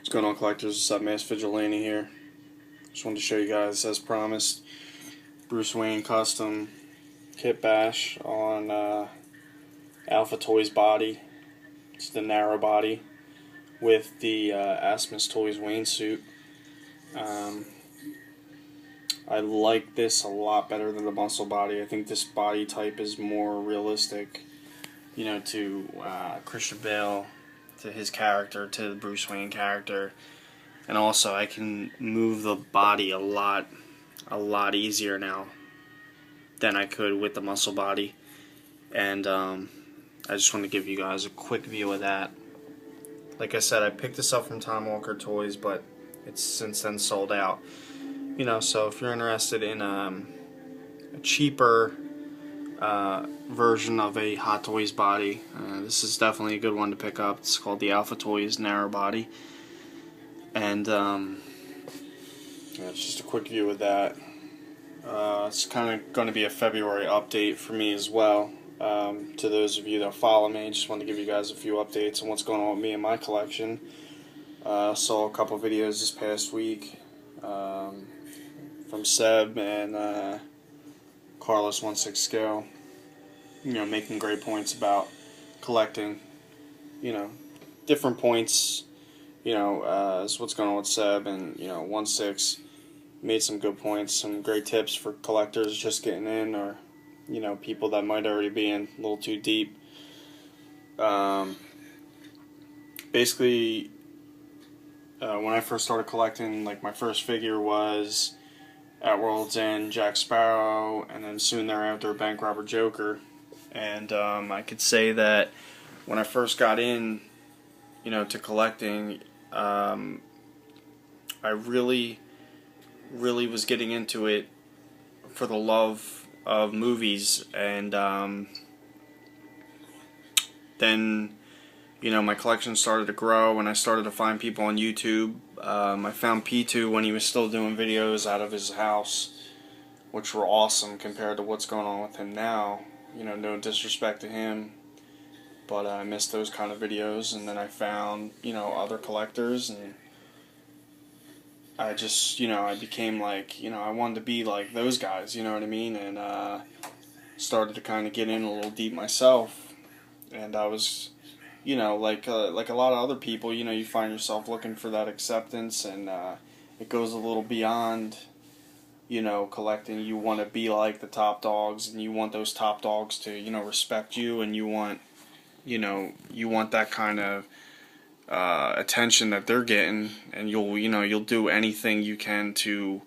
What's going on, collectors? What's up, Mass Vigilante here. Just wanted to show you guys, as promised, Bruce Wayne custom kit bash on Alpha Toys body. It's the narrow body with the Asmus Toys Wayne suit. I like this a lot better than the muscle body. I think this body type is more realistic, to Christian Bale, to his character, to the Bruce Wayne character. And also I can move the body a lot easier now than I could with the muscle body. And I just want to give you guys a quick view of that. Like I said, I picked this up from Tom Walker Toys, but it's since then sold out. So if you're interested in a cheaper version of a Hot Toys body, this is definitely a good one to pick up. It's called the Alpha Toys narrow body. And it's just a quick view of that. It's kind of going to be a February update for me as well. To those of you that follow me, just want to give you guys a few updates on what's going on with me and my collection. Saw a couple videos this past week from Seb and Carlos16Scale, making great points about collecting, different points, is what's going on with Seb, and 16 made some good points, some great tips for collectors just getting in, or people that might already be in a little too deep. Basically, when I first started collecting, my first figure was at World's End Jack Sparrow, and then soon thereafter Bank Robber Joker. And I could say that when I first got in, to collecting, I really was getting into it for the love of movies, and then my collection started to grow, and I started to find people on YouTube. I found P2 when he was still doing videos out of his house, which were awesome compared to what's going on with him now. No disrespect to him, but I missed those kind of videos. And then I found other collectors, and I just I became I wanted to be like those guys, you know what I mean, and started to kind of get in a little deep myself. And I was like a lot of other people, you find yourself looking for that acceptance, and it goes a little beyond collecting. You want to be like the top dogs, and you want those top dogs to respect you, and you want that kind of attention that they're getting, and you'll do anything you can to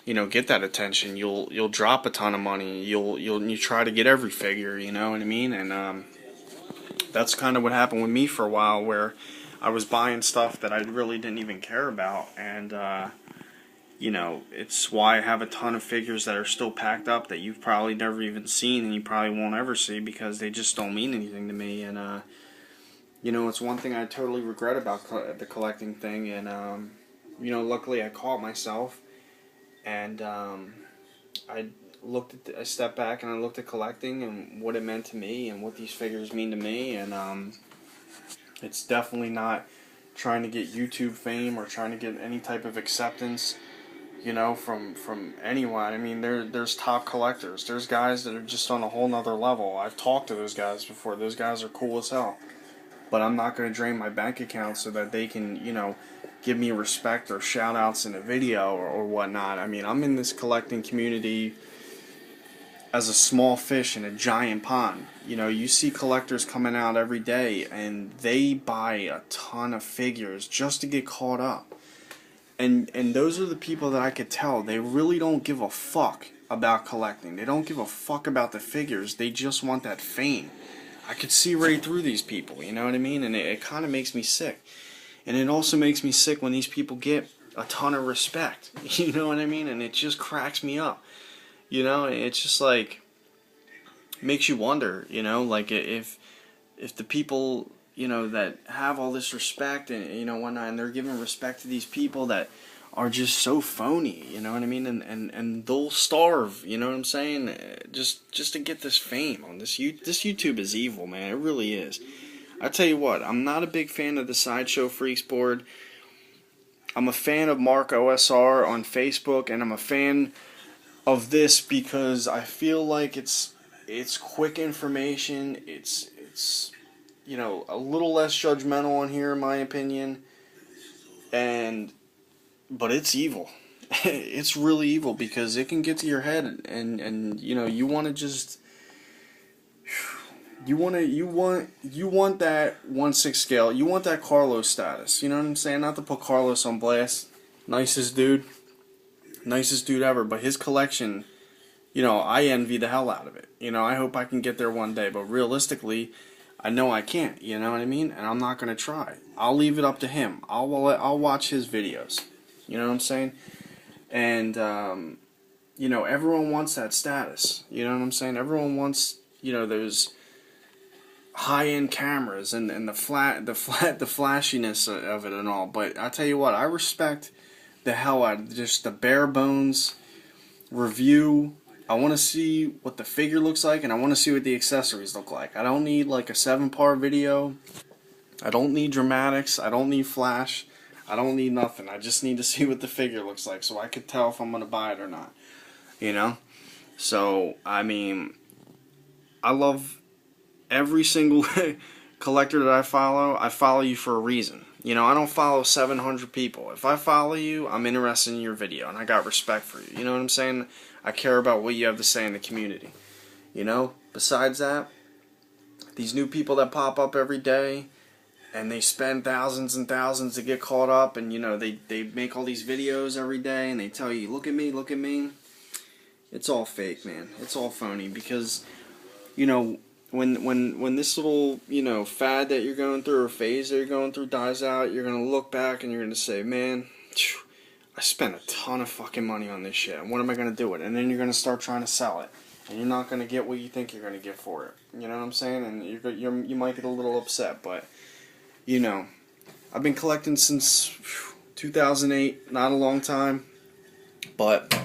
get that attention. You'll drop a ton of money. You try to get every figure, you know what I mean? And that's kind of what happened with me for a while, where I was buying stuff that I really didn't even care about, and it's why I have a ton of figures that are still packed up that you've probably never even seen, and you probably won't ever see, because they just don't mean anything to me. And it's one thing I totally regret about the collecting thing. And luckily I caught myself, and I stepped back and I looked at collecting and what it meant to me and what these figures mean to me. And it's definitely not trying to get YouTube fame or trying to get any type of acceptance, from anyone. I mean, there's top collectors. There's guys that are just on a whole nother level. I've talked to those guys before. Those guys are cool as hell. But I'm not going to drain my bank account so that they can, give me respect or shout outs in a video or whatnot. I mean, I'm in this collecting community as a small fish in a giant pond. You see collectors coming out every day, and they buy a ton of figures just to get caught up. And those are the people that I could tell, they really don't give a fuck about collecting. They don't give a fuck about the figures. They just want that fame. I could see right through these people, you know what I mean? And it kind of makes me sick. And it also makes me sick when these people get a ton of respect, you know what I mean? And it just cracks me up. It's just makes you wonder, if the people, that have all this respect and, whatnot, and they're giving respect to these people that are just so phony, you know what I mean? And they'll starve, you know what I'm saying? Just to get this fame on this YouTube is evil, man. It really is. I tell you what, I'm not a big fan of the Sideshow Freaks board. I'm a fan of Mark OSR on Facebook, and I'm a fan of this because I feel like it's quick information. It's you know, a little less judgmental on here, in my opinion, and but it's evil. It's really evil because it can get to your head, and you know, you want to just you want that 1/6 scale. You want that Carlos status. You know what I'm saying? Not to put Carlos on blast. Nicest dude ever. But his collection, you know, I envy the hell out of it. You know, I hope I can get there one day. But realistically, I know I can't. You know what I mean? And I'm not gonna try. I'll leave it up to him. I'll watch his videos. You know what I'm saying? And you know, everyone wants that status. You know what I'm saying? Everyone wants, you know, those high-end cameras and the flashiness of it and all. But I tell you what, I respect the hell out of just the bare bones review. I want to see what the figure looks like, and I want to see what the accessories look like. I don't need like a 7-part video. I don't need dramatics. I don't need flash. I don't need nothing. I just need to see what the figure looks like so I could tell if I'm going to buy it or not. You know? So, I mean, I love every single collector that I follow you for a reason. You know, I don't follow 700 people. If I follow you, I'm interested in your video, and I got respect for you. You know what I'm saying? I care about what you have to say in the community. You know? Besides that, these new people that pop up every day, and they spend thousands and thousands to get caught up, and, you know, they make all these videos every day, and they tell you, look at me, look at me. It's all fake, man. It's all phony, because, you know, when this little, you know, fad that you're going through or phase that you're going through dies out, you're going to look back and you're going to say, man, I spent a ton of fucking money on this shit, and what am I going to do with it? And then you're going to start trying to sell it, and you're not going to get what you think you're going to get for it. You know what I'm saying? And you might get a little upset, but, you know, I've been collecting since 2008, not a long time, but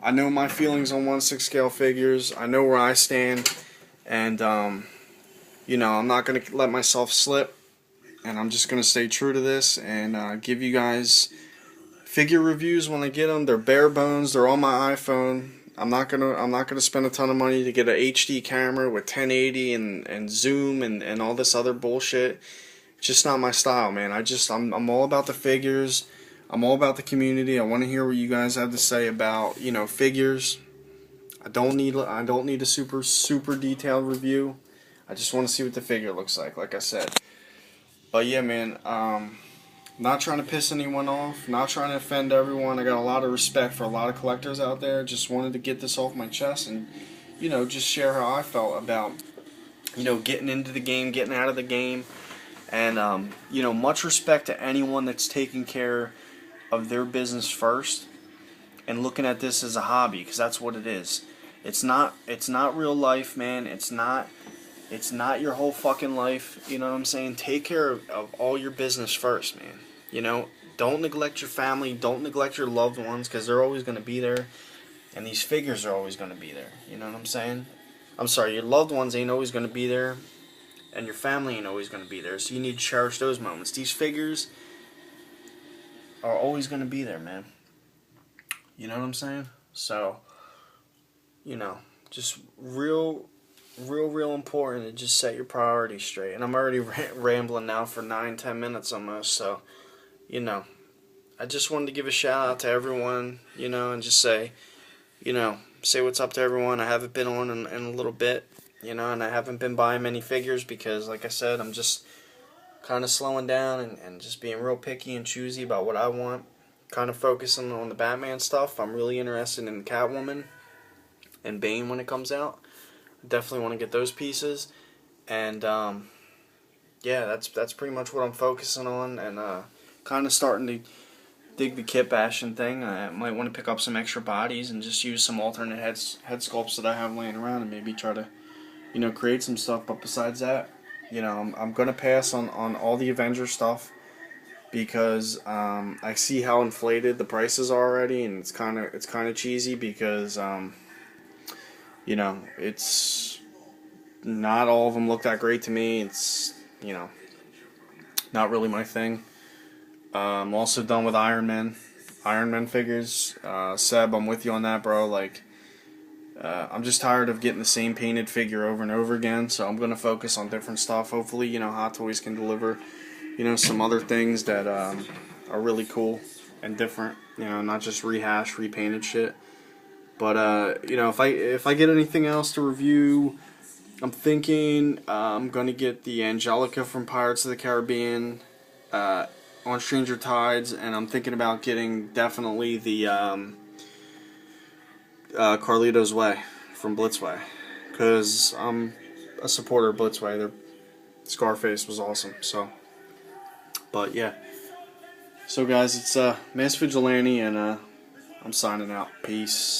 I know my feelings on 1/6 scale figures. I know where I stand. And, you know, I'm not going to let myself slip, and I'm just going to stay true to this and give you guys figure reviews when I get them. They're bare bones. They're on my iPhone. I'm not gonna spend a ton of money to get an HD camera with 1080 and zoom and all this other bullshit. It's just not my style, man. I'm all about the figures. I'm all about the community. I want to hear what you guys have to say about, you know, figures. I don't need a super detailed review. I just want to see what the figure looks like I said. But yeah, man, not trying to piss anyone off, not trying to offend everyone. I got a lot of respect for a lot of collectors out there. Just wanted to get this off my chest and, you know, just share how I felt about, you know, getting into the game, getting out of the game. And, you know, much respect to anyone that's taking care of their business first and looking at this as a hobby, because that's what it is. It's not real life, man. It's not your whole fucking life. You know what I'm saying? Take care of all your business first, man. You know, don't neglect your family. Don't neglect your loved ones, because they're always going to be there. And these figures are always going to be there. You know what I'm saying? I'm sorry, your loved ones ain't always going to be there. And your family ain't always going to be there. So you need to cherish those moments. These figures are always going to be there, man. You know what I'm saying? So, you know, just real important to just set your priorities straight. And I'm already rambling now for 9-10 minutes almost. So, you know, I just wanted to give a shout out to everyone, you know, and just say, you know, say what's up to everyone. I haven't been on in a little bit, you know, and I haven't been buying many figures because, like I said, I'm just kind of slowing down and just being real picky and choosy about what I want. Kind of focusing on the Batman stuff. I'm really interested in Catwoman and Bane when it comes out. Definitely want to get those pieces. And, yeah, that's pretty much what I'm focusing on. And kind of starting to dig the kit bashing thing. I might want to pick up some extra bodies and just use some alternate head sculpts that I have laying around and maybe try to, you know, create some stuff. But besides that, you know, I'm going to pass on all the Avengers stuff, because I see how inflated the prices are already, and it's kind of cheesy because you know, it's not all of them look that great to me. It's, you know, not really my thing. I'm also done with Iron Man figures. Seb, I'm with you on that, bro. Like, I'm just tired of getting the same painted figure over and over again, so I'm gonna focus on different stuff. Hopefully, Hot Toys can deliver, some other things that are really cool and different. Not just repainted shit. But if I get anything else to review, I'm thinking I'm gonna get the Angelica from Pirates of the Caribbean on Stranger Tides, and I'm thinking about getting definitely the Carlito's Way from Blitzway, because I'm a supporter of Blitzway. Their Scarface was awesome. So, but yeah. So guys, it's Masked Vigilante, and I'm signing out. Peace.